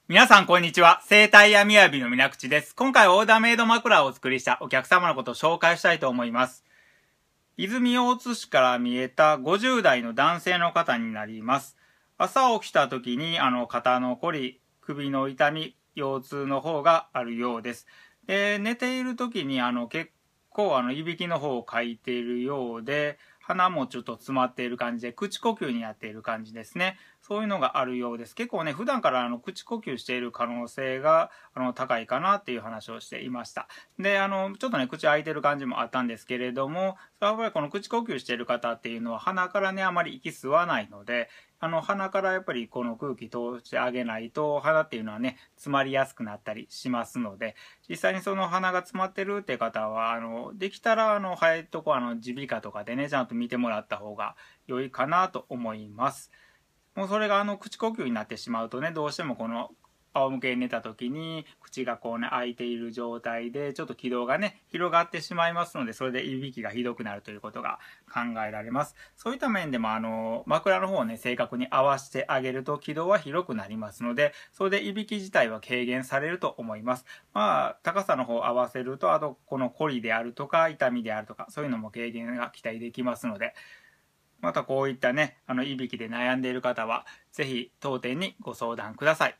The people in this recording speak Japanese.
皆さんこんにちは。生体やみやびのみなくちです。今回オーダーメイド枕をお作りしたお客様のことを紹介したいと思います。泉大津市から見えた50代の男性の方になります。朝起きた時に肩のこり、首の痛み、腰痛の方があるようです。で、寝ている時に結構いびきの方をかいているようで、鼻もちょっと詰まっている感じで口呼吸になっている感じですね。そういうのがあるようです。結構ね、普段から口呼吸している可能性が高いかなっていう話をしていました。で、ちょっとね、口開いてる感じもあったんですけれども、それはやっぱりこの口呼吸している方っていうのは鼻からね、あまり息吸わないので、鼻からやっぱりこの空気通してあげないと、鼻っていうのはね、詰まりやすくなったりしますので、実際にその鼻が詰まってるって方は、できたら、生えとこ耳鼻科とかでね、ちゃんと見てもらった方が良いかなと思います。もうそれが口呼吸になってしまうとね、どうしてもこの仰向けに寝た時に口がこうね開いている状態でちょっと気道がね広がってしまいますので、それでいびきがひどくなるということが考えられます。そういった面でも枕の方をね正確に合わせてあげると気道は広くなりますので、それでいびき自体は軽減されると思います。高さの方を合わせると、あとこのコリであるとか痛みであるとか、そういうのも軽減が期待できますので、またこういったねいびきで悩んでいる方は是非当店にご相談ください。